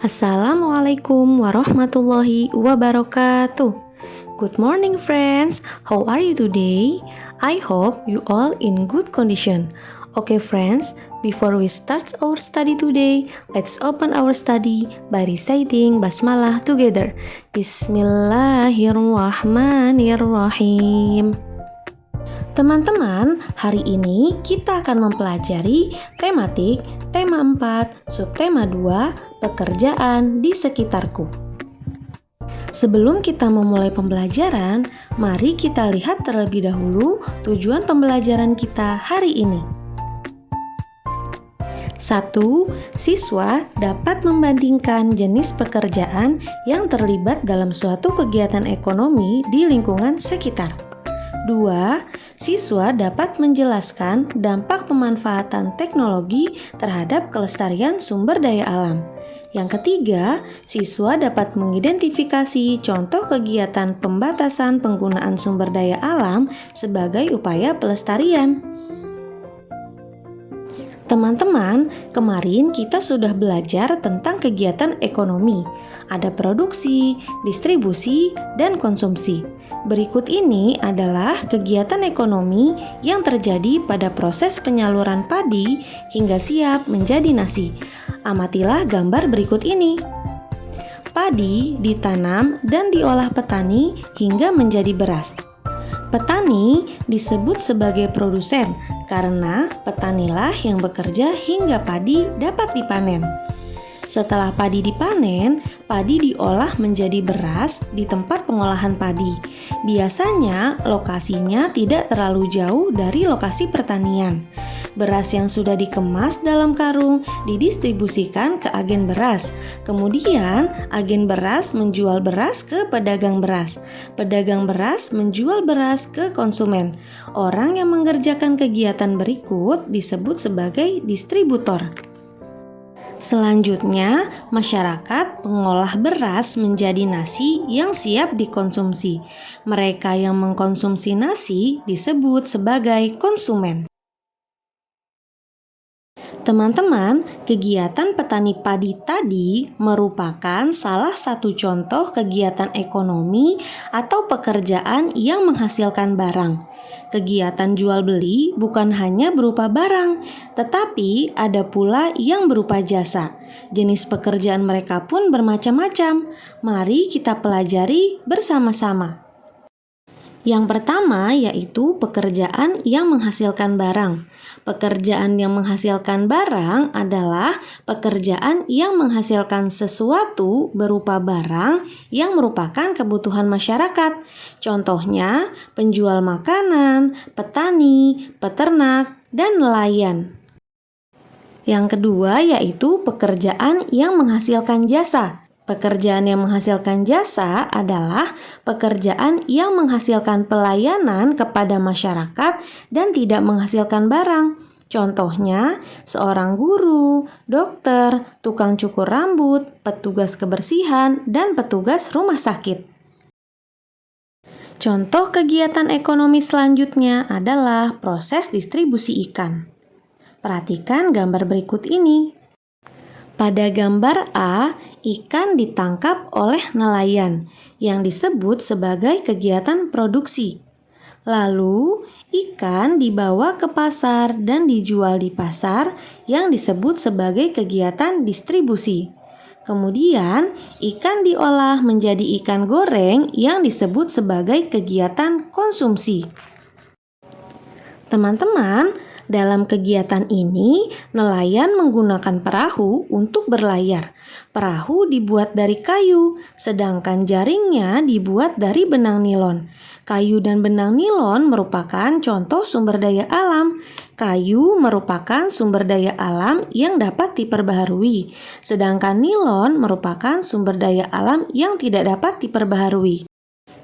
Assalamualaikum warahmatullahi wabarakatuh. Good morning friends, how are you today? I hope you all in good condition. Okay friends, before we start our study today, let's open our study by reciting basmalah together. Bismillahirrahmanirrahim. Teman-teman, hari ini kita akan mempelajari tematik tema 4, subtema 2, pekerjaan di sekitarku. Sebelum kita memulai pembelajaran, mari kita lihat terlebih dahulu tujuan pembelajaran kita hari ini. 1. Siswa dapat membandingkan jenis pekerjaan yang terlibat dalam suatu kegiatan ekonomi di lingkungan sekitar. 2. Siswa dapat menjelaskan dampak pemanfaatan teknologi terhadap kelestarian sumber daya alam. Yang ketiga, siswa dapat mengidentifikasi contoh kegiatan pembatasan penggunaan sumber daya alam sebagai upaya pelestarian. Teman-teman, kemarin kita sudah belajar tentang kegiatan ekonomi. Ada produksi, distribusi, dan konsumsi. Berikut ini adalah kegiatan ekonomi yang terjadi pada proses penyaluran padi hingga siap menjadi nasi. Amatilah gambar berikut ini. Padi ditanam dan diolah petani hingga menjadi beras. Petani disebut sebagai produsen karena petanilah yang bekerja hingga padi dapat dipanen. Setelah padi dipanen, padi diolah menjadi beras di tempat pengolahan padi. Biasanya lokasinya tidak terlalu jauh dari lokasi pertanian. Beras yang sudah dikemas dalam karung didistribusikan ke agen beras. Kemudian, agen beras menjual beras ke pedagang beras. Pedagang beras menjual beras ke konsumen. Orang yang mengerjakan kegiatan berikut disebut sebagai distributor. Selanjutnya, masyarakat mengolah beras menjadi nasi yang siap dikonsumsi. Mereka yang mengkonsumsi nasi disebut sebagai konsumen. Teman-teman, kegiatan petani padi tadi merupakan salah satu contoh kegiatan ekonomi atau pekerjaan yang menghasilkan barang. Kegiatan jual beli bukan hanya berupa barang, tetapi ada pula yang berupa jasa. Jenis pekerjaan mereka pun bermacam-macam. Mari kita pelajari bersama-sama. Yang pertama yaitu pekerjaan yang menghasilkan barang. Pekerjaan yang menghasilkan barang adalah pekerjaan yang menghasilkan sesuatu berupa barang yang merupakan kebutuhan masyarakat. Contohnya, penjual makanan, petani, peternak, dan nelayan. Yang kedua yaitu pekerjaan yang menghasilkan jasa. Pekerjaan yang menghasilkan jasa adalah pekerjaan yang menghasilkan pelayanan kepada masyarakat dan tidak menghasilkan barang. Contohnya, seorang guru, dokter, tukang cukur rambut, petugas kebersihan, dan petugas rumah sakit. Contoh kegiatan ekonomi selanjutnya adalah proses distribusi ikan. Perhatikan gambar berikut ini. Pada gambar A, ikan ditangkap oleh nelayan yang disebut sebagai kegiatan produksi. Lalu, ikan dibawa ke pasar dan dijual di pasar yang disebut sebagai kegiatan distribusi. Kemudian, ikan diolah menjadi ikan goreng yang disebut sebagai kegiatan konsumsi. Teman-teman, dalam kegiatan ini, nelayan menggunakan perahu untuk berlayar. Perahu dibuat dari kayu, sedangkan jaringnya dibuat dari benang nilon. Kayu dan benang nilon merupakan contoh sumber daya alam. Kayu merupakan sumber daya alam yang dapat diperbaharui, sedangkan nilon merupakan sumber daya alam yang tidak dapat diperbaharui.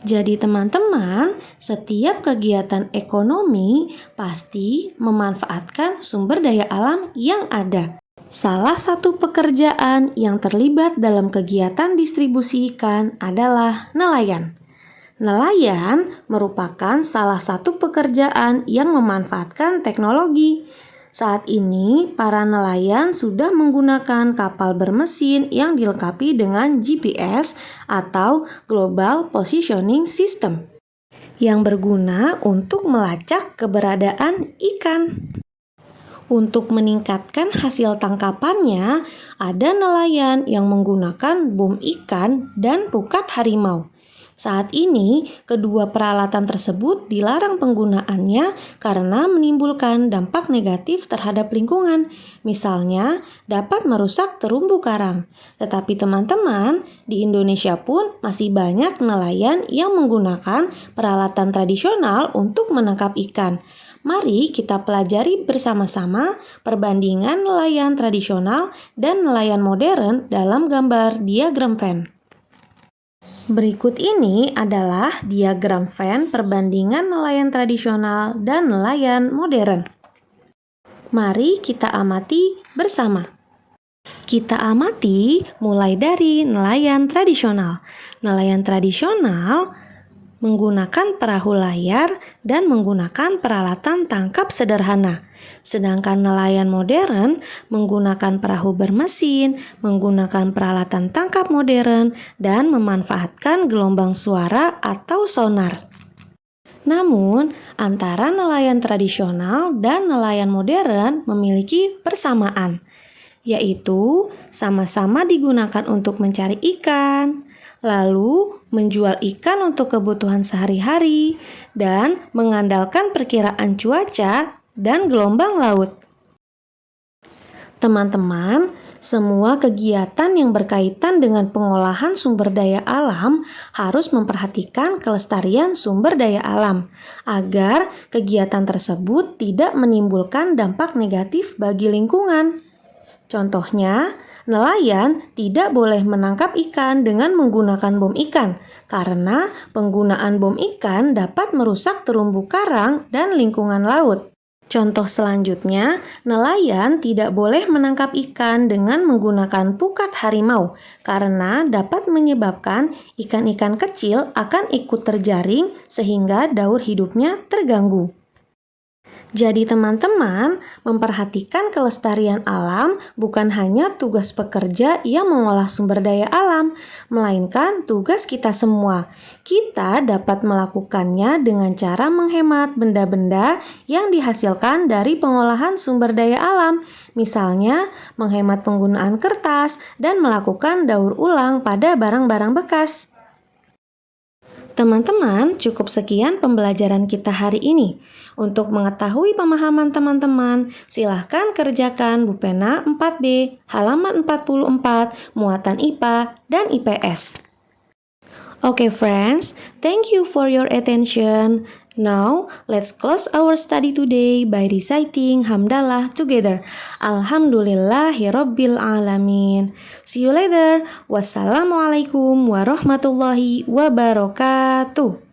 Jadi teman-teman, setiap kegiatan ekonomi pasti memanfaatkan sumber daya alam yang ada. Salah satu pekerjaan yang terlibat dalam kegiatan distribusi ikan adalah nelayan. Nelayan merupakan salah satu pekerjaan yang memanfaatkan teknologi. Saat ini, para nelayan sudah menggunakan kapal bermesin yang dilengkapi dengan GPS atau Global Positioning System yang berguna untuk melacak keberadaan ikan. Untuk meningkatkan hasil tangkapannya, ada nelayan yang menggunakan bom ikan dan pukat harimau. Saat ini, kedua peralatan tersebut dilarang penggunaannya karena menimbulkan dampak negatif terhadap lingkungan. Misalnya, dapat merusak terumbu karang. Tetapi teman-teman, di Indonesia pun masih banyak nelayan yang menggunakan peralatan tradisional untuk menangkap ikan. Mari kita pelajari bersama-sama perbandingan nelayan tradisional dan nelayan modern dalam gambar diagram Venn. Berikut ini adalah diagram Venn perbandingan nelayan tradisional dan nelayan modern. Mari kita amati bersama. Kita amati mulai dari nelayan tradisional. Nelayan tradisional menggunakan perahu layar dan menggunakan peralatan tangkap sederhana. Sedangkan nelayan modern menggunakan perahu bermesin, menggunakan peralatan tangkap modern, dan memanfaatkan gelombang suara atau sonar. Namun, antara nelayan tradisional dan nelayan modern memiliki persamaan, yaitu sama-sama digunakan untuk mencari ikan, lalu menjual ikan untuk kebutuhan sehari-hari, dan mengandalkan perkiraan cuaca dan gelombang laut. Teman-teman, semua kegiatan yang berkaitan dengan pengolahan sumber daya alam harus memperhatikan kelestarian sumber daya alam agar kegiatan tersebut tidak menimbulkan dampak negatif bagi lingkungan. Contohnya, nelayan tidak boleh menangkap ikan dengan menggunakan bom ikan karena penggunaan bom ikan dapat merusak terumbu karang dan lingkungan laut. Contoh selanjutnya, nelayan tidak boleh menangkap ikan dengan menggunakan pukat harimau karena dapat menyebabkan ikan-ikan kecil akan ikut terjaring sehingga daur hidupnya terganggu. Jadi teman-teman, memperhatikan kelestarian alam bukan hanya tugas pekerja yang mengolah sumber daya alam, melainkan tugas kita semua. Kita dapat melakukannya dengan cara menghemat benda-benda yang dihasilkan dari pengolahan sumber daya alam. Misalnya, menghemat penggunaan kertas dan melakukan daur ulang pada barang-barang bekas. Teman-teman, cukup sekian pembelajaran kita hari ini. Untuk mengetahui pemahaman teman-teman, silahkan kerjakan Bupena 4B, halaman 44, muatan IPA dan IPS. Okay friends, thank you for your attention. Now, let's close our study today by reciting Hamdalah together. Alhamdulillahirabbil alamin. See you later. Wassalamualaikum warahmatullahi wabarakatuh.